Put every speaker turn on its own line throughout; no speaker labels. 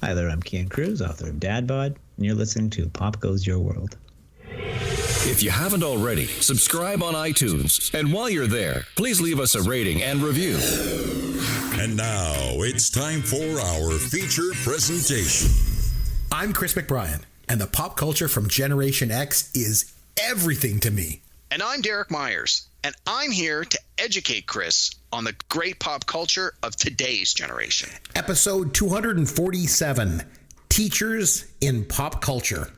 Hi there, I'm Kian Cruz, author of Dad Bod, and you're listening to Pop Goes Your World.
If you haven't already, subscribe on iTunes. And while you're there, please leave us a rating and review.
And now it's time for our feature presentation.
I'm Chris McBrien, and the pop culture from Generation X is everything to me.
And I'm Derek Myers, and I'm here to educate Chris on the great pop culture of today's generation.
Episode 247, Teachers in Pop Culture.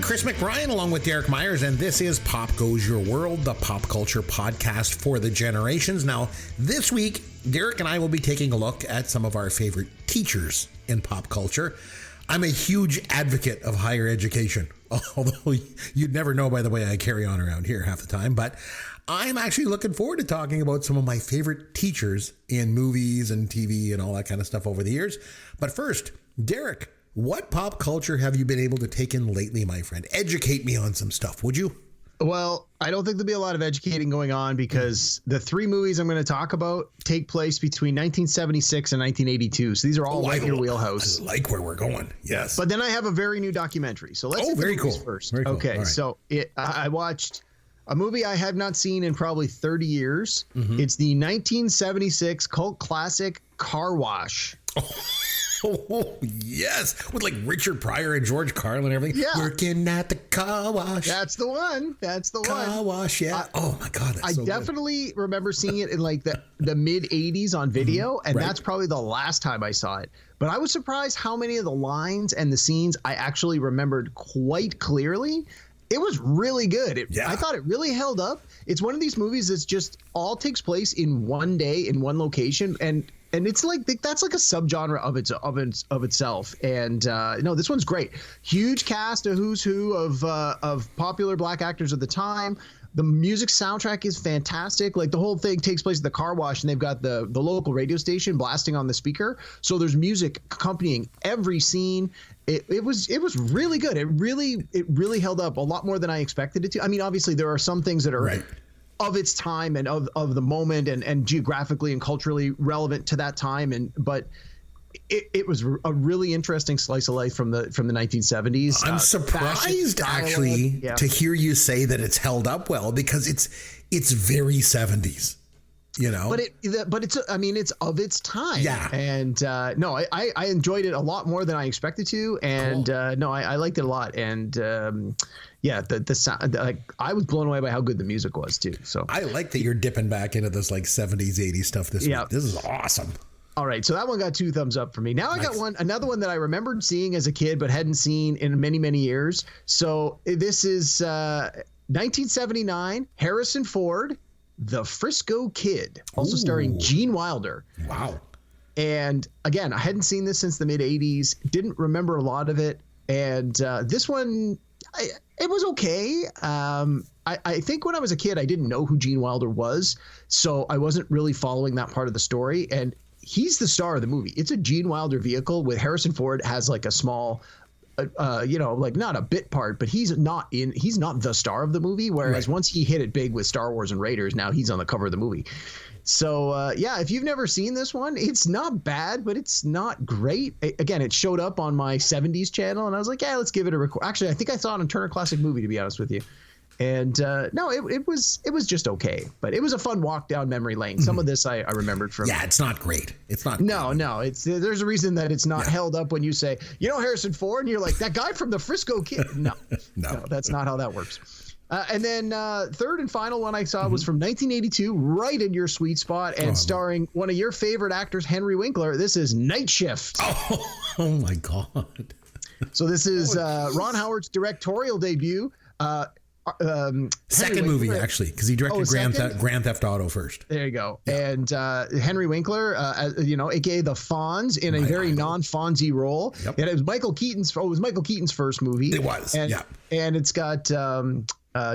Chris McBrien along with Derek Myers, and this is Pop Goes Your World, the pop culture podcast for the generations. Now, this week, Derek and I will be taking a look at some of our favorite teachers in pop culture. I'm a huge advocate of higher education, although you'd never know by the way I carry on around here half the time, but I'm actually looking forward to talking about some of my favorite teachers in movies and TV and all that kind of stuff over the years. But first, Derek, what pop culture have you been able to take in lately, my friend? Educate me on some stuff, would you?
Well, I don't think there'll be a lot of educating going on because the three movies I'm going to talk about take place between 1976 and 1982. So these are all right in your wheelhouse.
I like where we're going. Yes.
But then I have a very new documentary. So let's do the movies first.
Very cool.
Okay.
Right.
So I watched a movie I have not seen in probably 30 years. Mm-hmm. It's the 1976 cult classic Car Wash.
Oh, yes. With like Richard Pryor and George Carlin and everything.
Yeah.
Working at the car wash.
That's the one.
Car wash, yeah. Oh, my God.
I definitely remember seeing it in like the mid 80s on video. Mm-hmm. And that's probably the last time I saw it. But I was surprised how many of the lines and the scenes I actually remembered quite clearly. It was really good. I thought it really held up. It's one of these movies that's just all takes place in one day in one location. And it's like that's like a subgenre of itself. And no, this one's great. Huge cast, a who's who of popular black actors of the time. The music soundtrack is fantastic. Like the whole thing takes place at the car wash, and they've got the local radio station blasting on the speaker. So there's music accompanying every scene. It was really good. It really held up a lot more than I expected it to. I mean, obviously there are some things that are of its time and of the moment and geographically and culturally relevant to that time. But it was a really interesting slice of life from the 1970s.
I'm surprised actually to hear you say that it's held up well, because it's very 70s. You know,
but it's of its time.
Yeah.
And no, I enjoyed it a lot more than I expected to. And cool. No, I liked it a lot. And yeah, the sound, like I was blown away by how good the music was too. So
I like that you're dipping back into this like 70s, 80s stuff this week. This is awesome.
All right, so that one got 2 thumbs up for me. Now I got another one that I remembered seeing as a kid but hadn't seen in many, many years. So this is 1979, Harrison Ford, The Frisco Kid, also starring Gene Wilder.
Wow.
And again, I hadn't seen this since the mid 80s, didn't remember a lot of it. And this one, it was okay. I think when I was a kid, I didn't know who Gene Wilder was, so I wasn't really following that part of the story. And he's the star of the movie. It's a Gene Wilder vehicle with Harrison Ford has like a small, like not a bit part, but he's not the star of the movie. Whereas once he hit it big with Star Wars and Raiders, now he's on the cover of the movie. So if you've never seen this one, it's not bad, but it's not great. Again, it showed up on my 70s channel, and I was like, yeah, let's give it a record. Actually, I think I saw it on Turner Classic Movie, to be honest with you. And no, it was just okay, but it was a fun walk down memory lane. Some of this I remembered from.
Yeah, it's not great. It's not.
No, there's a reason that it's not held up when you say, Harrison Ford, and you're like, that guy from the Frisco Kid. No, that's not how that works. And then third and final one I saw was from 1982, right in your sweet spot, and starring one of your favorite actors, Henry Winkler. This is Night Shift.
Oh my God.
So this is Ron Howard's directorial debut.
Second movie, actually, because he directed Grand Theft Auto first.
There you go. Yeah. And Henry Winkler, aka the Fonz, in a very non-Fonzie role. Yep. And it was Michael Keaton's first movie.
It was.
And it's got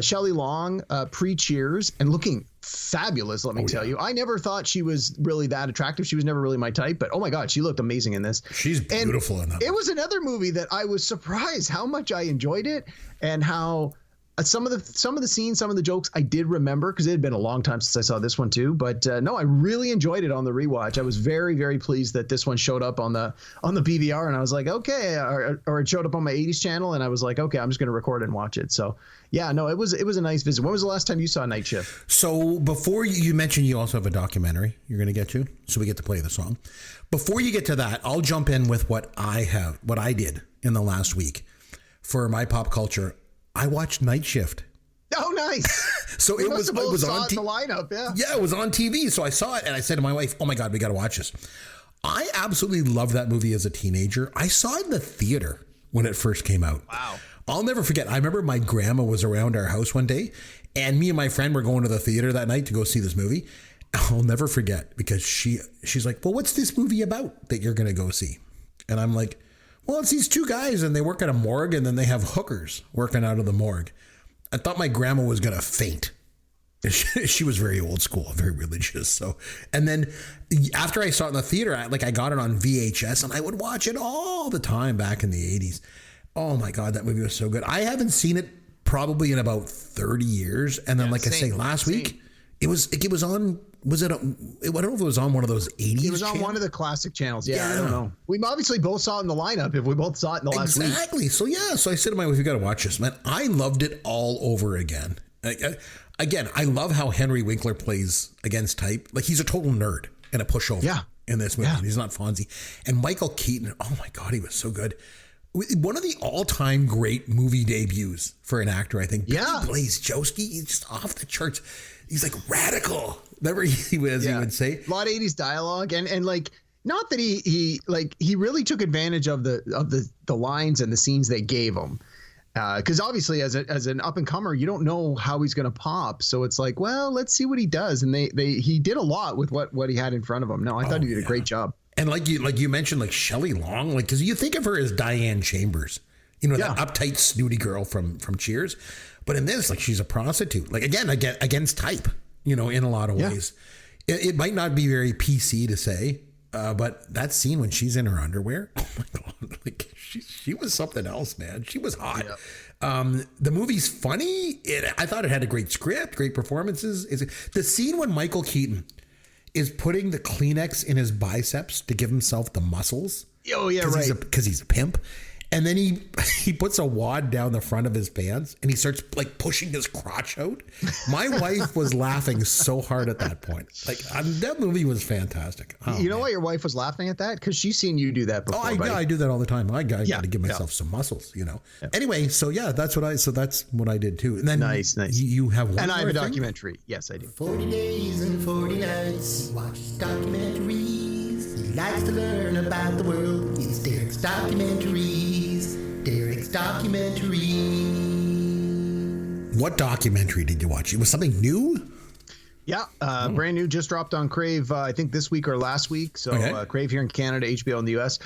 Shelley Long, pre-Cheers, and looking fabulous, let me tell you. I never thought she was really that attractive. She was never really my type, but oh my God, she looked amazing in this.
She's beautiful in that.
It was another movie that I was surprised how much I enjoyed it, and how some of the scenes, some of the jokes I did remember, because it had been a long time since I saw this one too. But no, I really enjoyed it on the rewatch. I was very, very pleased that this one showed up on the BVR, and I was like, okay, or it showed up on my 80s channel, and I was like, okay, I'm just going to record it and watch it. So yeah, no, it was a nice visit. When was the last time you saw Night Shift?
So before you mentioned you also have a documentary you're going to get to, so we get to play the song. Before you get to that, I'll jump in with what I did in the last week for my pop culture. I watched Night Shift.
Oh, nice.
So it was on
the lineup.
Yeah, it was on TV. So I saw it and I said to my wife, "Oh my God, we got to watch this." I absolutely loved that movie as a teenager. I saw it in the theater when it first came out.
Wow.
I'll never forget. I remember my grandma was around our house one day, and me and my friend were going to the theater that night to go see this movie. I'll never forget, because she's like, "Well, what's this movie about that you're going to go see?" And I'm like, "Well, it's these two guys, and they work at a morgue, and then they have hookers working out of the morgue." I thought my grandma was going to faint. She was very old school, very religious. So, and then after I saw it in the theater, I got it on VHS, and I would watch it all the time back in the 80s. Oh my God, that movie was so good. I haven't seen it probably in about 30 years. And then, I say, last week, it was on. I don't know if it was on one of those 80s.
It was on one of the classic channels. Yeah, I don't know. We obviously both saw it in the lineup if we both saw it in the last week.
Exactly. So I said to my wife, "You got to watch this, man." I loved it all over again. Again, I love how Henry Winkler plays against type. Like, he's a total nerd and a pushover in this movie. Yeah. He's not Fonzie. And Michael Keaton, oh my God, he was so good. One of the all-time great movie debuts for an actor, I think.
Yeah.
Billy Blazejowski, he's just off the charts. He's like radical. Remember he would say.
A lot of 80s dialogue, and like, not that he really took advantage of the lines and the scenes they gave him. Because obviously, as an up and comer, you don't know how he's going to pop. So it's like, well, let's see what he does. And he did a lot with what he had in front of him. No, I thought he did a great job. And like you mentioned, like Shelley Long, like, because you think of her as Diane Chambers, that uptight, snooty girl from Cheers, but in this, like, she's a prostitute. Like, again against type, in a lot of ways. It might not be very PC to say, but that scene when she's in her underwear, oh my God, like, she was something else, man. She was hot. Yeah. The movie's funny. I thought it had a great script, great performances. The scene when Michael Keaton is putting the Kleenex in his biceps to give himself the muscles. Oh yeah, right. Because he's a pimp. And then he puts a wad down the front of his pants and he starts like pushing his crotch out. My wife was laughing so hard at that point. Like, that movie was fantastic. Oh, you know why your wife was laughing at that? Because she's seen you do that before. I do that all the time. I got to give myself some muscles, Yeah. Anyway, so that's what I did too. And then nice. You have one. And I have a documentary. Yes, I do. 40 days and 40 nights. Watch documentaries. He likes to learn about the world. It's Derek's Documentaries. Derek's Documentaries. What documentary did you watch? It was something new? Yeah, brand new, just dropped on Crave, I think this week or last week. So Crave here in Canada, HBO in the US.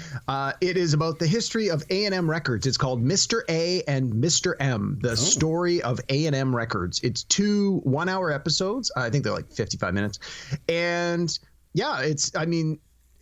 It is about the history of A&M Records. It's called Mr. A and Mr. M, the story of A&M Records. It's 2 1-hour episodes. I think they're like 55 minutes. And yeah,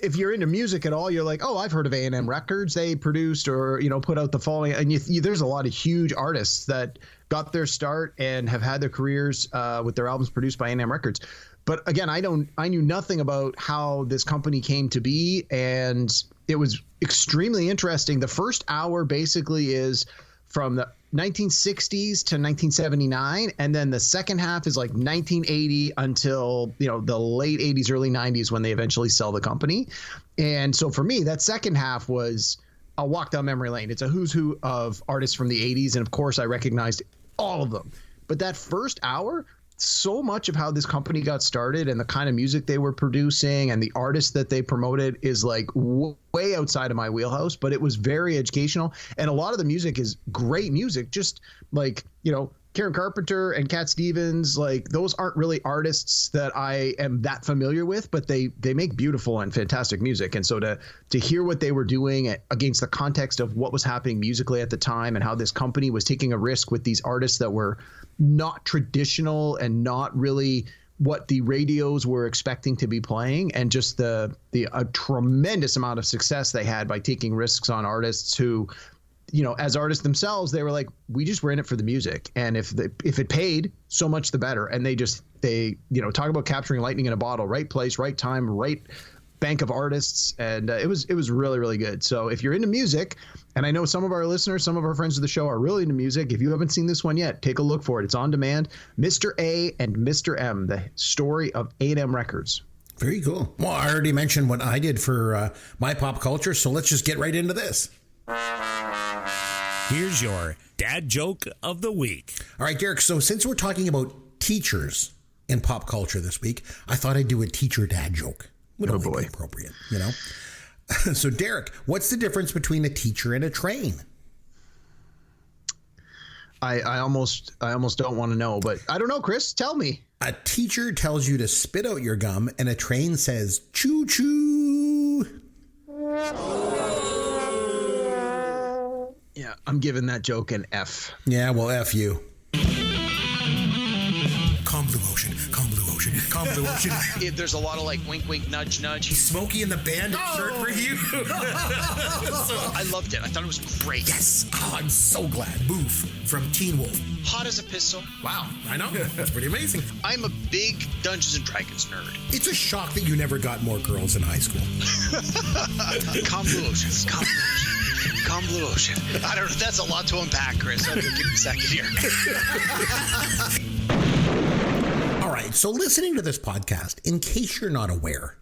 if you're into music at all, you're like, oh, I've heard of A&M Records. They produced or, put out the following. And there's a lot of huge artists that got their start and have had their careers with their albums produced by A&M Records. But again, I knew nothing about how this company came to be. And it was extremely interesting. The first hour basically is from the 1960s to 1979, and then the second half is like 1980 until the late 80s, early 90s, when they eventually sell the company. And so for me, that second half was a walk down memory lane. It's a who's who of artists from the 80s, and of course I recognized all of them. But that first hour, so much of how this company got started and the kind of music they were producing and the artists that they promoted is like way outside of my wheelhouse, but it was very educational. And a lot of the music is great music, just like, Karen Carpenter and Cat Stevens, like, those aren't really artists that I am that familiar with, but they make beautiful and fantastic music. And so to hear what they were doing against the context of what was happening musically at the time and how this company was taking a risk with these artists that were not traditional and not really what the radios were expecting to be playing, and just a tremendous amount of success they had by taking risks on artists who, you know, as artists themselves, they were like, we just were in it for the music, and if it paid, so much the better. And they you know, talk about capturing lightning in a bottle, right place, right time, right bank of artists, and it was really, really good. So if you're into music, and I know some of our listeners, some of our friends of the show are really into music, if you haven't seen this one yet, take a look for it. It's on demand. Mr. A and Mr. M, the story of A&M Records.
Very cool. Well, I already mentioned what I did for my pop culture, so let's just get right into this.
Here's your dad joke of the week. All
right, Derek, so since we're talking about teachers in pop culture this week, I thought I'd do a teacher dad joke. Would only be appropriate, you know? So, Derek, what's the difference between a teacher and a train?
I almost don't want to know, but I don't know, Chris. Tell me.
A teacher tells you to spit out your gum, and a train says, choo choo.
Yeah, I'm giving that joke an F.
Yeah, well, F you.
Calm blue ocean, calm blue ocean, calm blue ocean.
There's a lot of like wink, wink, nudge, nudge.
Smokey and the Bandit shirt for you.
I loved it. I thought it was great.
Yes. Oh, I'm so glad. Boof from Teen Wolf.
Hot as a pistol.
Wow, I know. That's pretty amazing.
I'm a big Dungeons and Dragons nerd.
It's a shock that you never got more girls in high school.
Calm blue ocean. Calm blue ocean. Calm blue ocean. I don't know. That's a lot to unpack, Chris. Give me a second here.
All right, so listening to this podcast, in case you're not aware,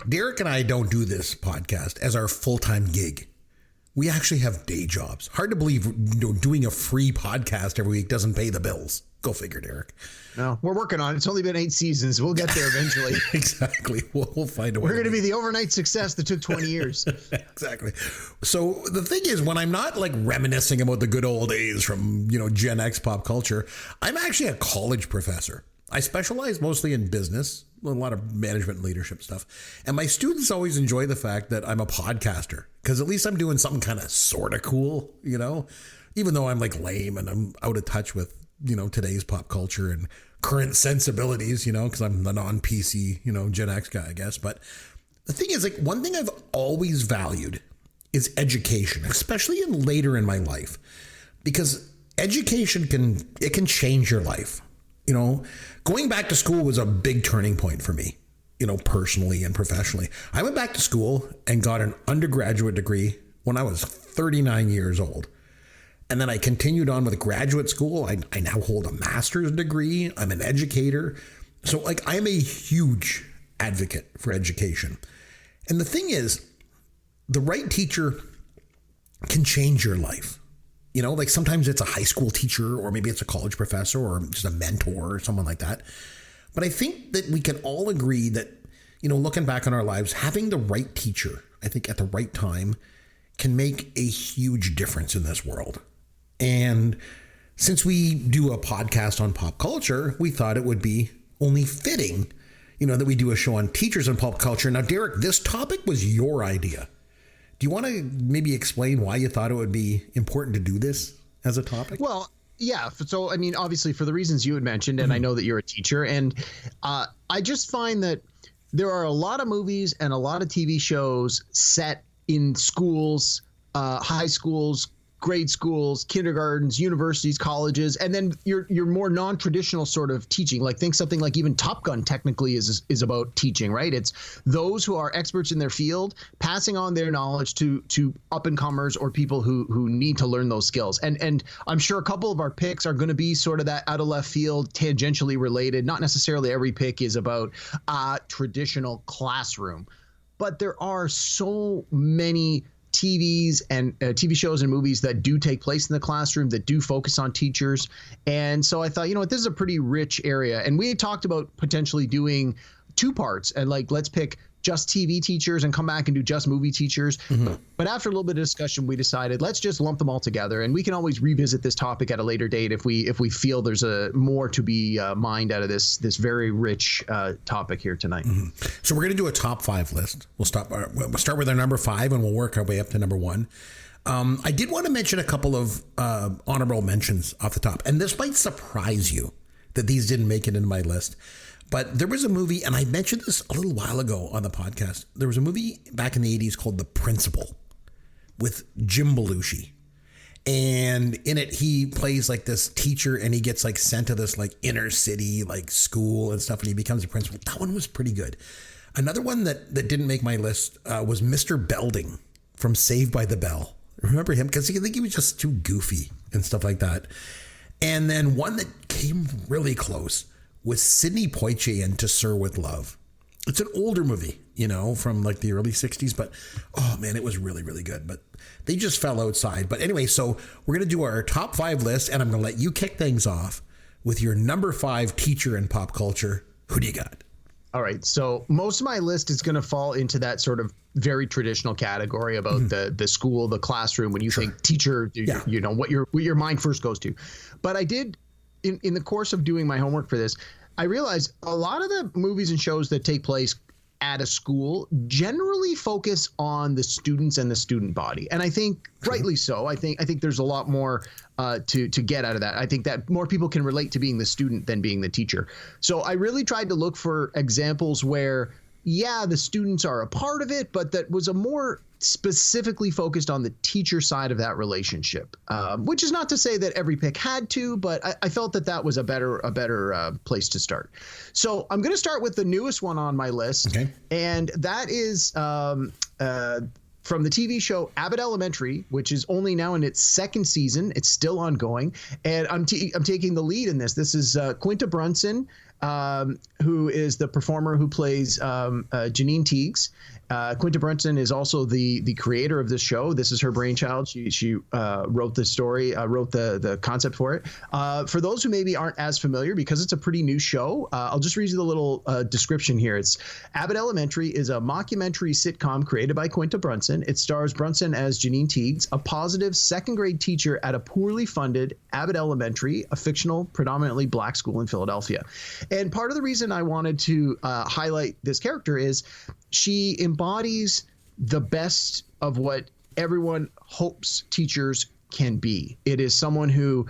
Derek and I don't do this podcast as our full-time gig. We actually have day jobs. Hard to believe, you know, doing a free podcast every week doesn't pay the bills. Go figure, Derek.
No, we're working on it. It's only been 8 seasons. We'll get there eventually.
Exactly. We'll find a way.
We're going to be the overnight success that took 20 years.
Exactly. So the thing is, when I'm not like reminiscing about the good old days from, you know, Gen X pop culture, I'm actually a college professor. I specialize mostly in business, a lot of management and leadership stuff. And my students always enjoy the fact that I'm a podcaster, because at least I'm doing something kind of sort of cool, you know, even though I'm like lame and I'm out of touch with, you know, today's pop culture and current sensibilities, you know, because I'm the non-PC, you know, Gen X guy, I guess. But the thing is, like, one thing I've always valued is education, especially later in my life, because education can change your life. You know, going back to school was a big turning point for me, you know, personally and professionally. I went back to school and got an undergraduate degree when I was 39 years old. And then I continued on with graduate school. I now hold a master's degree. I'm an educator. So, like, I'm a huge advocate for education. And the thing is, the right teacher can change your life. You know, like sometimes it's a high school teacher, or maybe it's a college professor, or just a mentor or someone like that. But I think that we can all agree that, you know, looking back on our lives, having the right teacher, I think at the right time, can make a huge difference in this world. And since we do a podcast on pop culture, we thought it would be only fitting, you know, that we do a show on teachers and pop culture. Now, Derek, this topic was your idea. Do you want to maybe explain why you thought it would be important to do this as a topic?
Well, yeah. So, I mean, obviously for the reasons you had mentioned, and I know that you're a teacher, and I just find that there are a lot of movies and a lot of TV shows set in schools, high schools, grade schools, kindergartens, universities, colleges, and then your more non-traditional sort of teaching. Like, think something like even Top Gun technically is about teaching, right? It's those who are experts in their field passing on their knowledge to up-and-comers or people who need to learn those skills. And I'm sure a couple of our picks are going to be sort of that out of left field, tangentially related. Not necessarily every pick is about traditional classroom, but there are so many TVs and TV shows and movies that do take place in the classroom, that do focus on teachers. And so I thought, you know what, this is a pretty rich area. And we had talked about potentially doing 2 parts, and like, let's pick just TV teachers and come back and do just movie teachers. Mm-hmm. But after a little bit of discussion, we decided let's just lump them all together, and we can always revisit this topic at a later date if we feel there's a more to be mined out of this very rich topic here tonight.
Mm-hmm. So we're going to do a top 5 list. We'll start with our number 5, and we'll work our way up to number 1. I did want to mention a couple of honorable mentions off the top, and this might surprise you that these didn't make it into my list. But there was a movie, and I mentioned this a little while ago on the podcast. There was a movie back in the 80s called The Principal with Jim Belushi. And in it, he plays like this teacher, and he gets like sent to this like inner city like school and stuff, and he becomes a principal. That one was pretty good. Another one that didn't make my list was Mr. Belding from Saved by the Bell. Remember him? Because I think he was just too goofy and stuff like that. And then one that came really close was Sidney Poitier in To Sir with Love. It's an older movie, you know, from like the early 60s, but oh man, it was really, really good. But they just fell outside. But anyway, so we're going to do our top 5 list, and I'm going to let you kick things off with your number 5 teacher in pop culture. Who do you got?
All right. So most of my list is going to fall into that sort of very traditional category about the school, the classroom. When you think teacher, you know, what your mind first goes to. But I did, in the course of doing my homework for this, I realized a lot of the movies and shows that take place at a school generally focus on the students and the student body. And I think rightly so. I think there's a lot more to get out of that. I think that more people can relate to being the student than being the teacher. So I really tried to look for examples where, yeah, the students are a part of it, but that was a more specifically focused on the teacher side of that relationship, which is not to say that every pick had to, but I felt that was a better place to start. So I'm going to start with the newest one on my list, and that is from the TV show Abbott Elementary, which is only now in its 2nd season. It's still ongoing, and I'm taking the lead in this. This is Quinta Brunson, who is the performer who plays Janine Teagues. Quinta Brunson is also the creator of this show. This is her brainchild. She wrote the story, wrote the concept for it. For those who maybe aren't as familiar, because it's a pretty new show, I'll just read you the little description here. It's Abbott Elementary is a mockumentary sitcom created by Quinta Brunson. It stars Brunson as Janine Teagues, a positive 2nd grade teacher at a poorly funded Abbott Elementary, a fictional, predominantly black school in Philadelphia. And part of the reason I wanted to highlight this character is she embodies the best of what everyone hopes teachers can be. It is someone who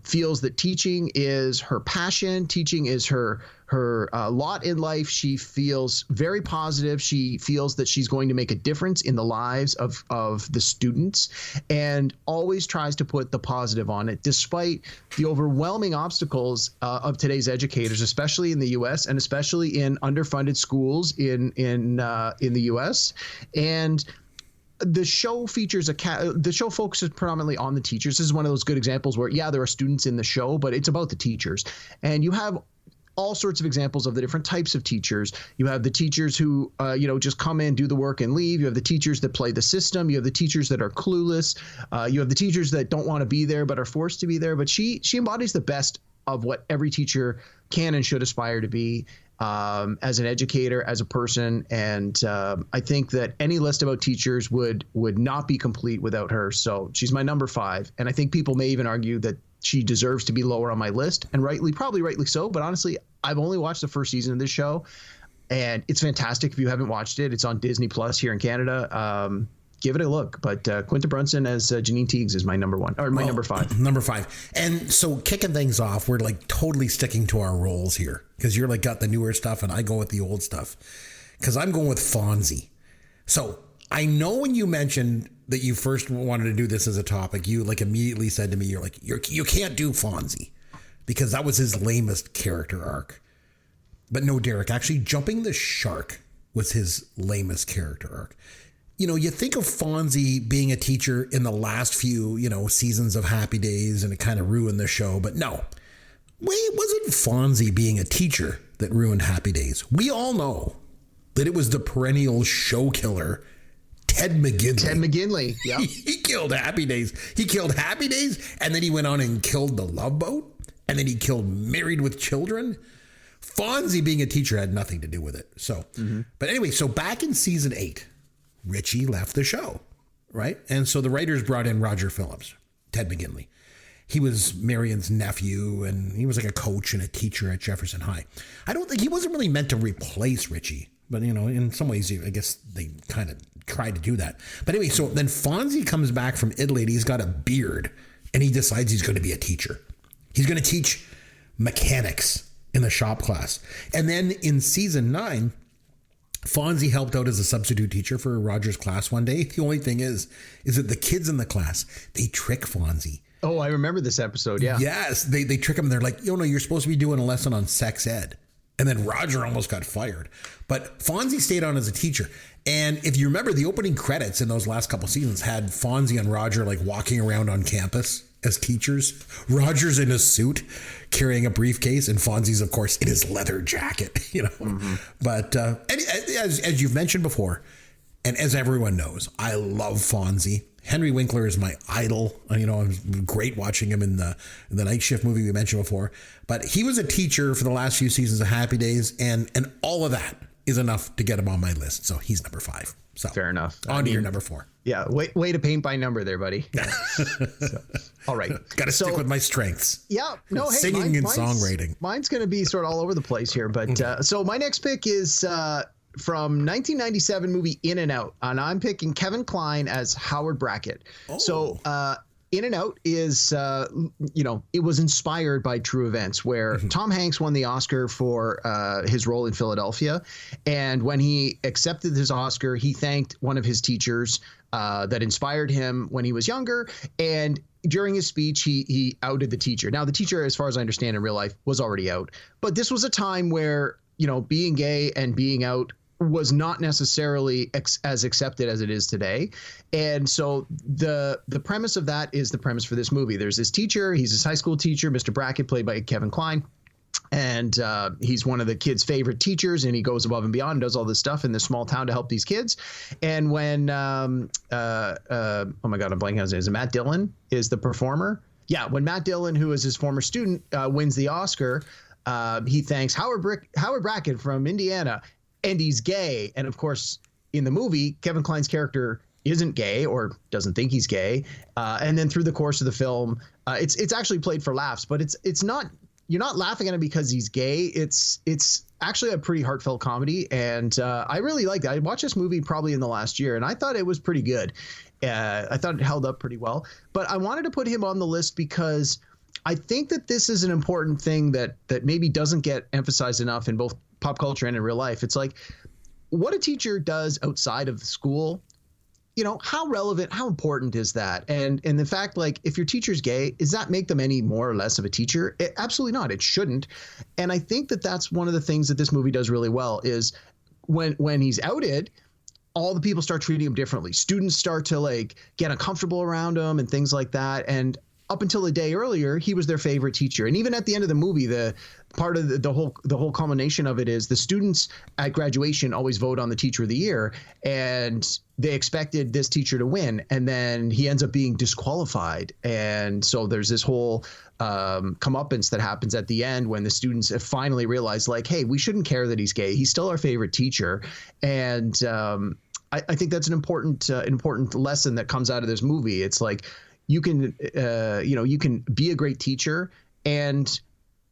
feels that teaching is her passion. Teaching is her lot in life. She feels very positive. She feels that she's going to make a difference in the lives of the students, and always tries to put the positive on it, despite the overwhelming obstacles of today's educators, especially in the U.S. and especially in underfunded schools in the U.S. And the show features the show focuses predominantly on the teachers. This is one of those good examples where, yeah, there are students in the show, but it's about the teachers. And you have all sorts of examples of the different types of teachers. You have the teachers who, just come in, do the work and leave. You have the teachers that play the system. You have the teachers that are clueless. You have the teachers that don't want to be there but are forced to be there. But she embodies the best of what every teacher can and should aspire to be. As an educator, as a person, and I think that any list about teachers would not be complete without her. So she's my number 5, and I think people may even argue that she deserves to be lower on my list, and probably rightly so. But honestly, I've only watched the 1st season of this show, and it's fantastic. If you haven't watched it, it's on Disney Plus here in Canada. Give it a look. But Quinta Brunson as Janine Teagues is my number 1, or my number 5.
Number 5. And so kicking things off, we're like totally sticking to our roles here, because you're like got the newer stuff and I go with the old stuff, because I'm going with Fonzie. So I know when you mentioned that you first wanted to do this as a topic, you like immediately said to me, you're like, you can't do Fonzie because that was his lamest character arc. But no, Derek, actually Jumping the Shark was his lamest character arc. You know, you think of Fonzie being a teacher in the last few, seasons of Happy Days, and it kind of ruined the show. But no, it wasn't Fonzie being a teacher that ruined Happy Days. We all know that it was the perennial show killer, Ted McGinley.
Ted McGinley, yeah.
He killed Happy Days. He killed Happy Days, and then he went on and killed The Love Boat, and then he killed Married with Children. Fonzie being a teacher had nothing to do with it. So, But anyway, so back in season 8, Richie left the show, right? And so the writers brought in Roger Phillips, Ted McGinley. He was Marion's nephew, and he was like a coach and a teacher at Jefferson High. I don't think he wasn't really meant to replace Richie, but in some ways, I guess they kind of tried to do that. But anyway, so then Fonzie comes back from Italy, and he's got a beard, and he decides he's going to be a teacher. He's going to teach mechanics in the shop class. And then in season 9, Fonzie helped out as a substitute teacher for Roger's class one day. The only thing is that the kids in the class, they trick Fonzie.
Oh, I remember this episode. Yeah.
Yes. They trick him. They're like, no, you're supposed to be doing a lesson on sex ed. And then Roger almost got fired. But Fonzie stayed on as a teacher. And if you remember, the opening credits in those last couple seasons had Fonzie and Roger like walking around on campus as teachers. Roger's in a suit carrying a briefcase, and Fonzie's, of course, in his leather jacket, you know. Mm-hmm. But as you've mentioned before, and as everyone knows, I love Fonzie. Henry Winkler is my idol. You know, I'm great watching him in the Night Shift movie we mentioned before. But he was a teacher for the last few seasons of Happy Days, and all of that is enough to get him on my list. So he's number 5. So
fair enough.
On to your number 4.
Yeah, way to paint by number there, buddy. So, all right.
Got to stick with my strengths.
Yeah. No, hey,
singing and songwriting.
Mine's going to be sort of all over the place here. But so my next pick is from 1997 movie In and Out. And I'm picking Kevin Kline as Howard Brackett. Oh. So In and Out is, it was inspired by true events where Tom Hanks won the Oscar for his role in Philadelphia. And when he accepted his Oscar, he thanked one of his teachers that inspired him when he was younger. And during his speech, he outed the teacher. Now, the teacher, as far as I understand in real life, was already out. But this was a time where, being gay and being out was not necessarily as accepted as it is today. And so the premise of that is the premise for this movie. There's this teacher. He's this high school teacher, Mr. Brackett, played by Kevin Kline. And he's one of the kids' favorite teachers, and he goes above and beyond and does all this stuff in this small town to help these kids. And when, oh my God, I'm blanking on his name. Is it Matt Dillon is the performer? Yeah, when Matt Dillon, who is his former student, wins the Oscar, he thanks Howard Brackett from Indiana, and he's gay. And of course, in the movie, Kevin Kline's character isn't gay or doesn't think he's gay. And then through the course of the film, it's actually played for laughs, but it's not. You're not laughing at him because he's gay. It's actually a pretty heartfelt comedy, and I really liked it. I watched this movie probably in the last year, and I thought it was pretty good. I thought it held up pretty well. But I wanted to put him on the list because I think that this is an important thing that maybe doesn't get emphasized enough in both pop culture and in real life. It's like what a teacher does outside of school. How relevant, how important is that? And the fact, like, if your teacher's gay, does that make them any more or less of a teacher? Absolutely not. It shouldn't. And I think that that's one of the things that this movie does really well is when he's outed, all the people start treating him differently. Students start to like get uncomfortable around him and things like that. And up until a day earlier, he was their favorite teacher. And even at the end of the movie, the part of the whole culmination of it is the students at graduation always vote on the teacher of the year, and they expected this teacher to win, and then he ends up being disqualified. And so there's this whole comeuppance that happens at the end when the students have finally realized, like, hey, we shouldn't care that he's gay. He's still our favorite teacher. And I think that's an important lesson that comes out of this movie. It's like, you can be a great teacher and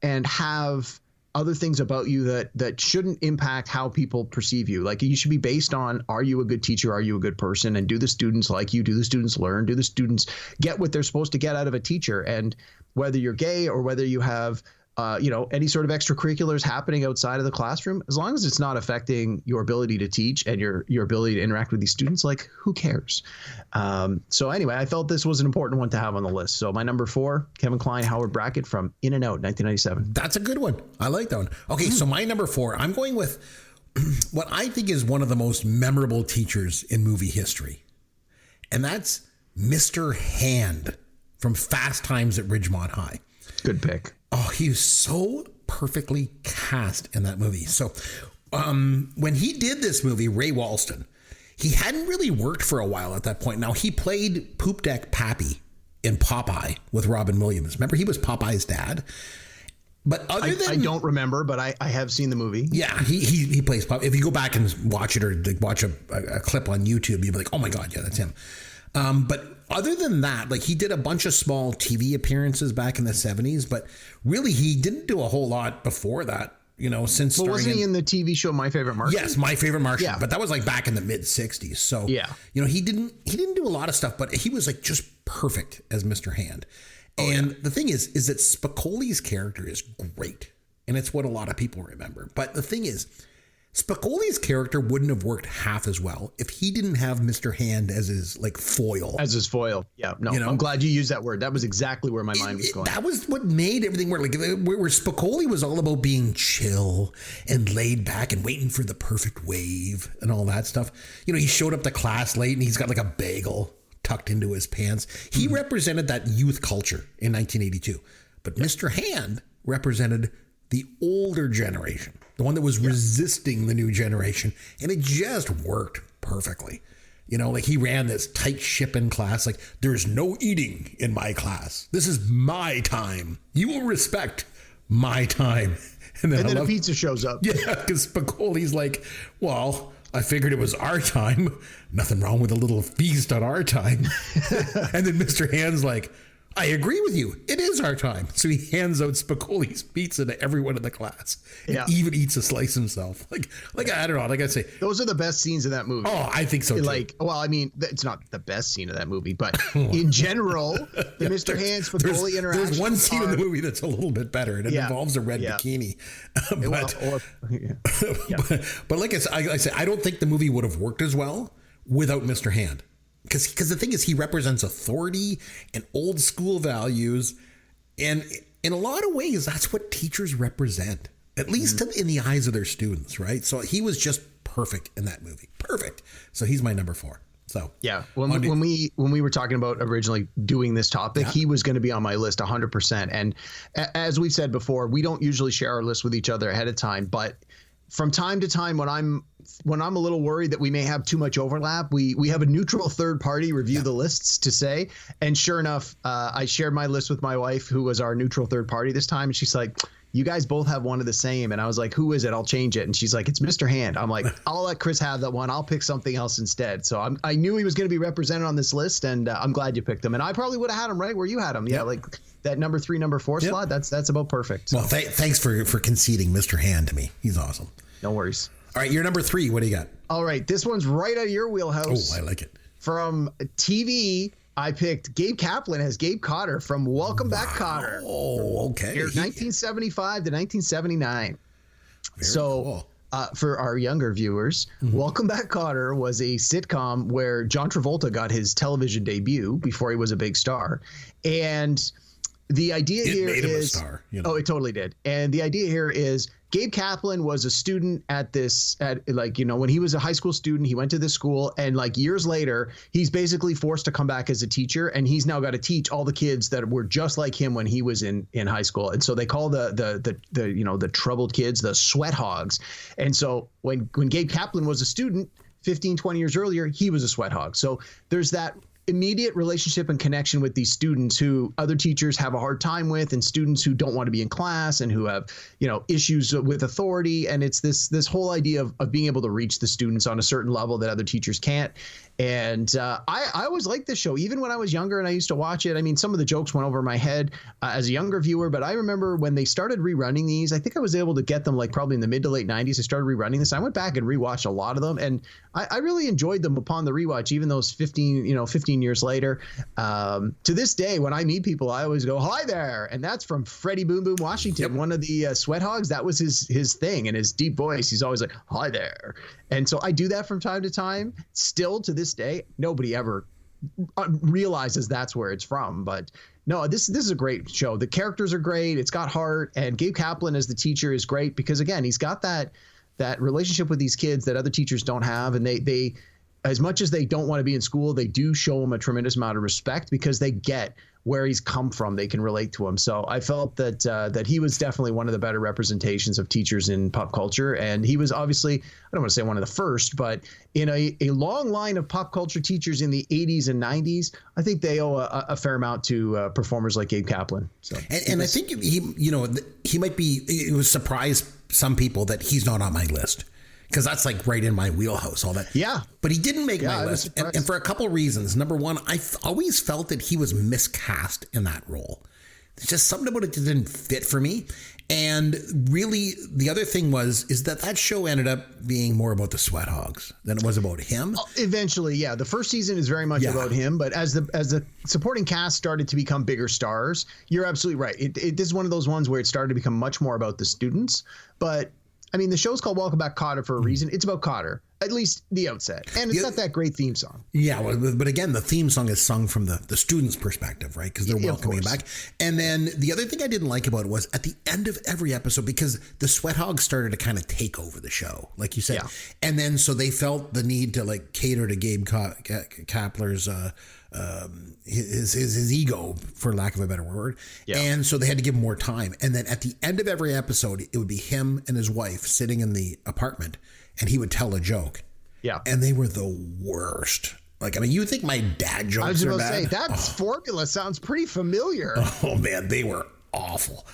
have other things about you that shouldn't impact how people perceive you. Like, you should be based on, are you a good teacher? Are you a good person? And do the students like you? Do the students learn? Do the students get what they're supposed to get out of a teacher? And whether you're gay or whether you have any sort of extracurriculars happening outside of the classroom, as long as it's not affecting your ability to teach and your ability to interact with these students, like, who cares? So anyway, I felt this was an important one to have on the list. So my number 4, Kevin Kline, Howard Brackett from In and Out, 1997.
That's a good one. I like that one. Okay, so my number 4, I'm going with what I think is one of the most memorable teachers in movie history. And that's Mr. Hand from Fast Times at Ridgemont High.
Good pick.
Oh, he was so perfectly cast in that movie. So when he did this movie, Ray Walston, he hadn't really worked for a while at that point. Now, he played Poop Deck Pappy in Popeye with Robin Williams. Remember, he was Popeye's dad. But I
don't remember, but I have seen the movie.
Yeah, he plays Popeye. If you go back and watch it or watch a clip on YouTube, you'll be like, oh my God, yeah, that's him. But other than that, like, he did a bunch of small TV appearances back in the 70s, but really he didn't do a whole lot before that, since.
Well, wasn't he in the TV show My Favorite Martian?
Yes, My Favorite Martian. Yeah. But that was like back in the mid 60s. So, yeah, he didn't do a lot of stuff, but he was like just perfect as Mr. Hand. And the thing is that Spicoli's character is great. and it's what a lot of people remember. But the thing is, Spicoli's character wouldn't have worked half as well if he didn't have Mr. Hand as his like foil.
As his foil. Yeah. No, I'm glad you used that word. That was exactly where my mind was going.
That was what made everything work. Like where Spicoli was all about being chill and laid back and waiting for the perfect wave and all that stuff. You know, he showed up to class late and he's got like a bagel tucked into his pants. He represented that youth culture in 1982. But Mr. Hand represented the older generation, the one that was resisting the new generation. And it just worked perfectly. You know, like he ran this tight ship in class. Like, there's no eating in my class. This is my time. You will respect my time.
And then a pizza shows up.
Yeah, because Spicoli's like, well, I figured it was our time. Nothing wrong with a little feast on our time. And then Mr. Hand's like, I agree with you. It is our time. So he hands out Spicoli's pizza to everyone in the class and even eats a slice himself. Like I don't know. Like I say,
those are the best scenes in that movie.
Oh, I think so too.
Like, well, I mean, it's not the best scene of that movie, but in general, the Mr. Hand Spicoli interaction.
There's one scene in the movie that's a little bit better, and it involves a red bikini. But like I say, I don't think the movie would have worked as well without Mr. Hand. Because the thing is, he represents authority and old school values. And in a lot of ways, that's what teachers represent, at least in the eyes of their students, right? So he was just perfect in that movie. Perfect. So he's my number 4. So
yeah, when we were talking about originally doing this topic, he was going to be on my list 100%. And as we've said before, we don't usually share our list with each other ahead of time, but from time to time, when I'm a little worried that we may have too much overlap, we have a neutral third party review the lists to say. And sure enough, I shared my list with my wife, who was our neutral third party this time. And she's like, you guys both have one of the same. And I was like, who is it? I'll change it. And she's like, it's Mr. Hand. I'm like, I'll let Chris have that one. I'll pick something else instead. So I knew he was going to be represented on this list, and I'm glad you picked him. And I probably would have had him right where you had him. Yeah, like that number 3, number 4 slot. That's about perfect. So.
Well, thanks for conceding Mr. Hand to me. He's awesome.
No worries.
All right, you're number 3. What do you got?
All right, this one's right out of your wheelhouse.
Oh, I like it.
From TV, I picked Gabe Kaplan as Gabe Cotter from Welcome Back, Kotter.
Oh, okay.
1975 to 1979.
Very cool.
For our younger viewers, Welcome Back, Kotter was a sitcom where John Travolta got his television debut before he was a big star. And the idea here
made him a star, you know.
Oh, it totally did. And the idea here is Gabe Kaplan was a student when he was a high school student, he went to this school, and like years later, he's basically forced to come back as a teacher, and he's now got to teach all the kids that were just like him when he was in high school. And so they call the troubled kids the sweat hogs. And so when Gabe Kaplan was a student 15, 20 years earlier, he was a sweat hog. So there's that immediate relationship and connection with these students who other teachers have a hard time with, and students who don't want to be in class and who have, issues with authority. And it's this whole idea of being able to reach the students on a certain level that other teachers can't. And I always liked this show, even when I was younger and I used to watch it. I mean, some of the jokes went over my head as a younger viewer, but I remember when they started rerunning these, I think I was able to get them like probably in the mid to late 90s. I started rerunning this. I went back and rewatched a lot of them, and I really enjoyed them upon the rewatch, even those 15 years later. To this day, when I meet people, I always go, hi there. And that's from Freddie Boom Boom Washington, one of the sweat hogs. That was his thing, and his deep voice. He's always like, hi there. And so I do that from time to time. Still to this day, nobody ever realizes that's where it's from. But no, this is a great show. The characters are great. It's got heart. And Gabe Kaplan as the teacher is great because, again, he's got that relationship with these kids that other teachers don't have. And they as much as they don't want to be in school, they do show him a tremendous amount of respect because they get where he's come from. They can relate to him. So I felt that he was definitely one of the better representations of teachers in pop culture. And he was obviously, I don't want to say one of the first, but in a long line of pop culture teachers in the 80s and 90s, I think they owe a fair amount to performers like Gabe Kaplan. So,
and I think he might be, it was surprised some people that he's not on my list. Because that's like right in my wheelhouse, all that.
Yeah.
But he didn't make my list. And for a couple of reasons. Number one, I always felt that he was miscast in that role. It's just something about it that didn't fit for me. And really, the other thing is that show ended up being more about the Sweat Hogs than it was about him.
Eventually, yeah. The first season is very much about him, but as the supporting cast started to become bigger stars, you're absolutely right. This is one of those ones where it started to become much more about the students. But I mean, the show's called Welcome Back, Kotter for a reason. It's about Kotter, at least the outset. And it's not that great theme song.
Yeah, but again, the theme song is sung from the students' perspective, right? Because they're welcoming back. And then the other thing I didn't like about it was at the end of every episode, because the Sweat Hogs started to kind of take over the show, like you said. Yeah. And then so they felt the need to like cater to Gabe Kapler's his ego, for lack of a better word. Yeah. And so they had to give him more time. And then at the end of every episode, it would be him and his wife sitting in the apartment, and he would tell a joke. Yeah. And they were the worst. Like, I mean, you think my dad jokes are bad? I was going to say,
that formula sounds pretty familiar.
Oh, man, they were awful.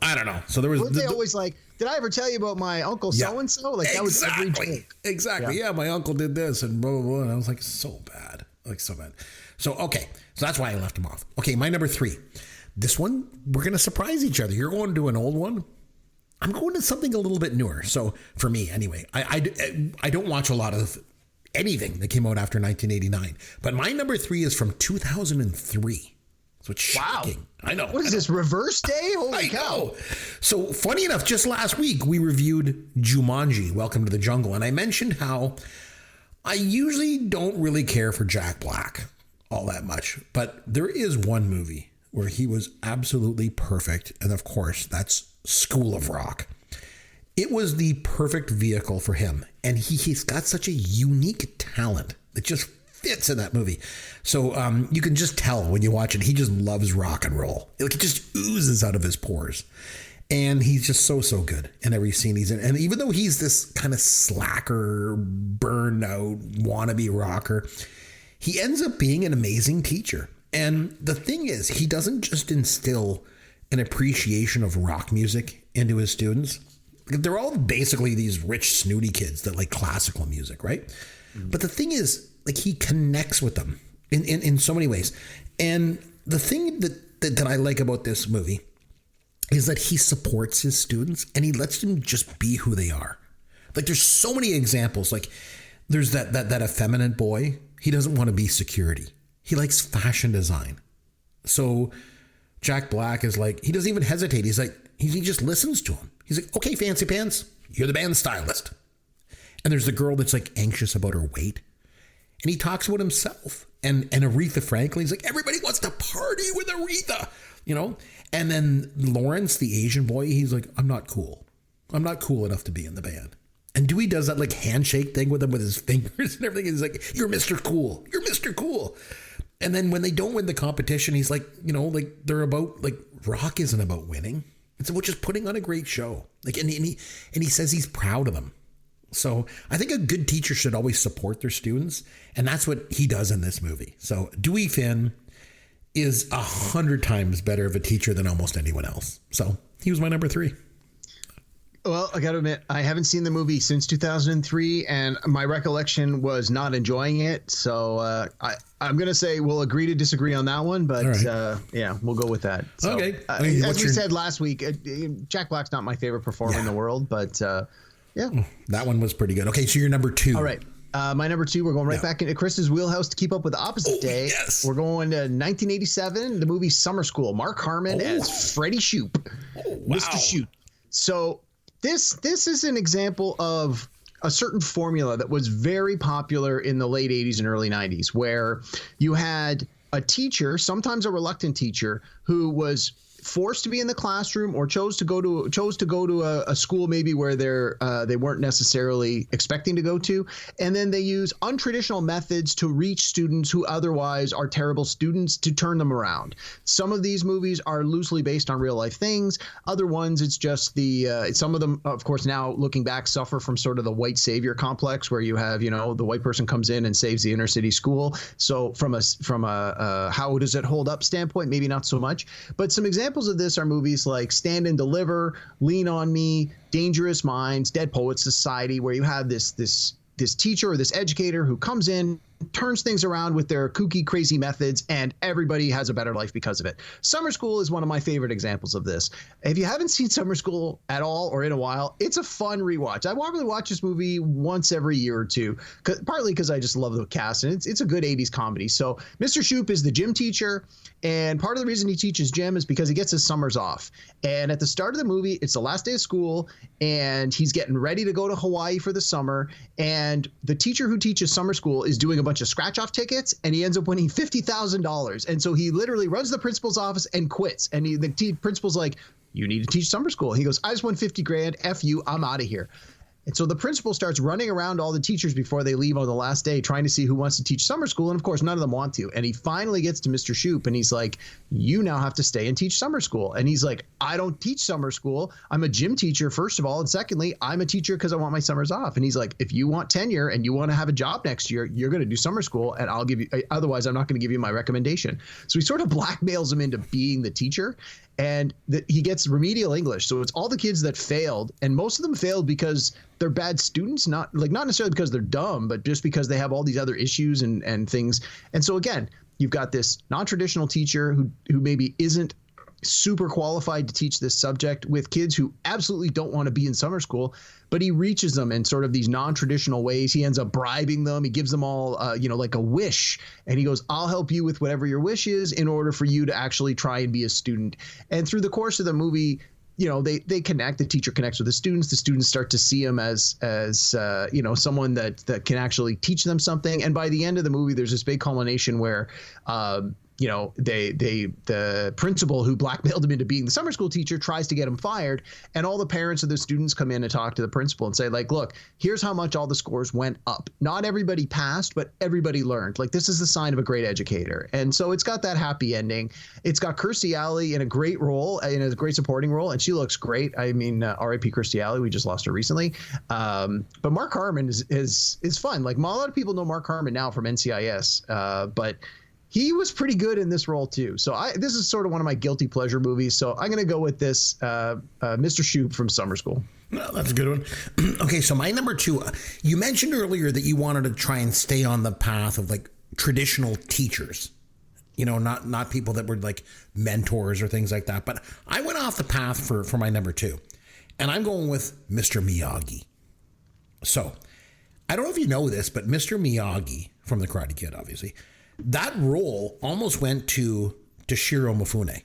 I don't know. So there was...
They always like, did I ever tell you about my uncle so-and-so? Like, that was every joke.
Exactly. Yeah, my uncle did this and blah, blah, blah. And I was like, so bad. Like, so bad. So, okay. So that's why I left him off. Okay, my number 3. This one, we're going to surprise each other. You're going to an old one. I'm going to something a little bit newer. So for me, anyway, I don't watch a lot of anything that came out after 1989. But my number 3 is from 2003. So it's shocking. Wow. I know.
What is this, Reverse Day? Holy cow.
So funny enough, just last week, we reviewed Jumanji, Welcome to the Jungle. And I mentioned how I usually don't really care for Jack Black all that much. But there is one movie where he was absolutely perfect. And of course, that's School of Rock. It was the perfect vehicle for him. And he's got such a unique talent that just fits in that movie. So you can just tell when you watch it, he just loves rock and roll. It just oozes out of his pores. And he's just so good in every scene he's in. And even though he's this kind of slacker, burned out, wannabe rocker, he ends up being an amazing teacher. And the thing is, he doesn't just instill an appreciation of rock music into his students. They're all basically these rich, snooty kids that like classical music, right? Mm-hmm. But the thing is, like, he connects with them in so many ways. And the thing that I like about this movie is that he supports his students and he lets them just be who they are. Like, there's so many examples. Like, there's that effeminate boy. He doesn't want to be security. He likes fashion design. So Jack Black is like, he doesn't even hesitate. He's like, he just listens to him. He's like, okay, fancy pants, you're the band stylist. And there's the girl that's like anxious about her weight. And he talks about himself. And Aretha Franklin, he's like, everybody wants to party with Aretha, you know? And then Lawrence, the Asian boy, he's like, I'm not cool. I'm not cool enough to be in the band. And Dewey does that like handshake thing with him with his fingers and everything. He's like, you're Mr. Cool. You're Mr. Cool. And then when they don't win the competition, he's like, you know, like they're about, like, rock isn't about winning. It's about just putting on a great show. Like, and he says he's proud of them. So I think a good teacher should always support their students. And that's what he does in this movie. So Dewey Finn is 100 times better of a teacher than almost anyone else. So he was my number 3.
Well, I got to admit, I haven't seen the movie since 2003, and my recollection was not enjoying it. So I'm going to say we'll agree to disagree on that one, but right. Yeah, we'll go with that. So,
okay.
As we said last week, Jack Black's not my favorite performer in the world, but yeah.
That one was pretty good. Okay, so you're number 2.
All right. My number 2, we're going right back into Chris's wheelhouse to keep up with the opposite day.
Yes.
We're going to 1987, the movie Summer School. Mark Harmon as Freddie Shoop, Mr. Shoop. So this is an example of a certain formula that was very popular in the late 80s and early 90s, where you had a teacher, sometimes a reluctant teacher, who was forced to be in the classroom or chose to go to a school maybe where they weren't necessarily expecting to go to, and then they use untraditional methods to reach students who otherwise are terrible students to turn them around. Some of these movies are loosely based on real life things. Other ones, it's just some of them, of course, now looking back, suffer from sort of the white savior complex, where you have, you know, the white person comes in and saves the inner city school. So from a how does it hold up standpoint, maybe not so much. But some examples of this are movies like Stand and Deliver, Lean on Me, Dangerous Minds, Dead Poets Society, where you have this teacher or this educator who comes in turns things around with their kooky, crazy methods, and everybody has a better life because of it. Summer School is one of my favorite examples of this. If you haven't seen Summer School at all or in a while, it's a fun rewatch. I probably watch this movie once every year or two, partly because I just love the cast, and it's a good 80s comedy. So Mr. Shoop is the gym teacher, and part of the reason he teaches gym is because he gets his summers off. And at the start of the movie, it's the last day of school, and he's getting ready to go to Hawaii for the summer, and the teacher who teaches Summer School is doing a bunch of scratch-off tickets, and he ends up winning $50,000. And so he literally runs the principal's office and quits. And the principal's like, you need to teach Summer School. He goes, I just won 50 grand. F you, I'm out of here. And so the principal starts running around all the teachers before they leave on the last day, trying to see who wants to teach Summer School. And of course, none of them want to. And he finally gets to Mr. Shoop, and he's like, you now have to stay and teach Summer School. And he's like, I don't teach Summer School. I'm a gym teacher, first of all. And secondly, I'm a teacher because I want my summers off. And he's like, if you want tenure and you want to have a job next year, you're going to do Summer School, and I'll give you, otherwise I'm not going to give you my recommendation. So he sort of blackmails him into being the teacher. And he gets remedial English. So it's all the kids that failed, and most of them failed because they're bad students, not necessarily because they're dumb, but just because they have all these other issues and things. And so again, you've got this non-traditional teacher who maybe isn't super qualified to teach this subject with kids who absolutely don't want to be in summer school, but he reaches them in sort of these non-traditional ways. He ends up bribing them. He gives them all, like a wish, and he goes, I'll help you with whatever your wish is in order for you to actually try and be a student. And through the course of the movie, they connect. The teacher connects with the students. The students start to see him as someone that can actually teach them something. And by the end of the movie, there's this big culmination where the principal who blackmailed him into being the summer school teacher tries to get him fired, and all the parents of the students come in and talk to the principal and say, like, look, here's how much all the scores went up. Not everybody passed, but everybody learned. Like, this is the sign of a great educator. And so it's got that happy ending. It's got Kirstie Alley in a great role, in a great supporting role, and she looks great. I mean, R.I.P. Kirstie Alley. We just lost her recently. But Mark Harmon is fun. Like, a lot of people know Mark Harmon now from NCIS, but he was pretty good in this role too. So this is sort of one of my guilty pleasure movies. So I'm going to go with this, Mr. Shoop from Summer School.
No, that's a good one. Okay, so my number two, you mentioned earlier that you wanted to try and stay on the path of like traditional teachers, not people that were like mentors or things like that. But I went off the path for my number two, and I'm going with Mr. Miyagi. So I don't know if you know this, but Mr. Miyagi from The Karate Kid, obviously, that role almost went to Toshiro Mifune,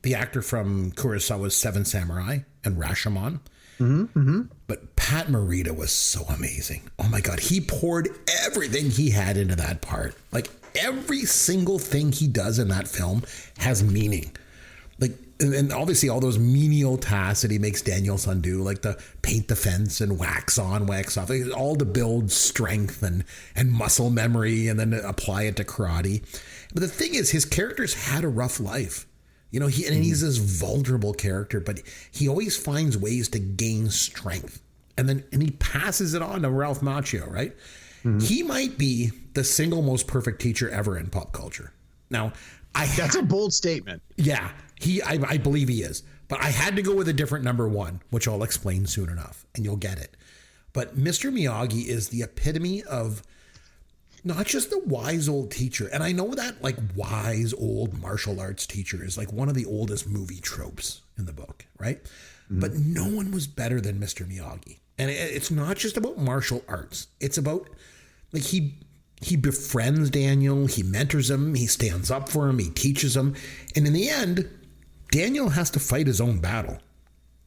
the actor from Kurosawa's Seven Samurai and Rashomon. But Pat Morita was so amazing. Oh my God. He poured everything he had into that part. Like, every single thing he does in that film has meaning. Like, and obviously all those menial tasks that he makes Daniel-san do, like the paint the fence and wax on, wax off, all to build strength and muscle memory and then apply it to karate. But the thing is, his characters had a rough life. He's this vulnerable character, but he always finds ways to gain strength. And he passes it on to Ralph Macchio, right? He might be the single most perfect teacher ever in pop culture. Now,
that's a bold statement.
Yeah. I believe he is, but I had to go with a different number one, which I'll explain soon enough, and you'll get it. But Mr. Miyagi is the epitome of not just the wise old teacher. And I know that like wise old martial arts teacher is like one of the oldest movie tropes in the book, right? But no one was better than Mr. Miyagi. And it's not just about martial arts. It's about like he befriends Daniel, he mentors him, he stands up for him, he teaches him. And in the end, Daniel has to fight his own battle.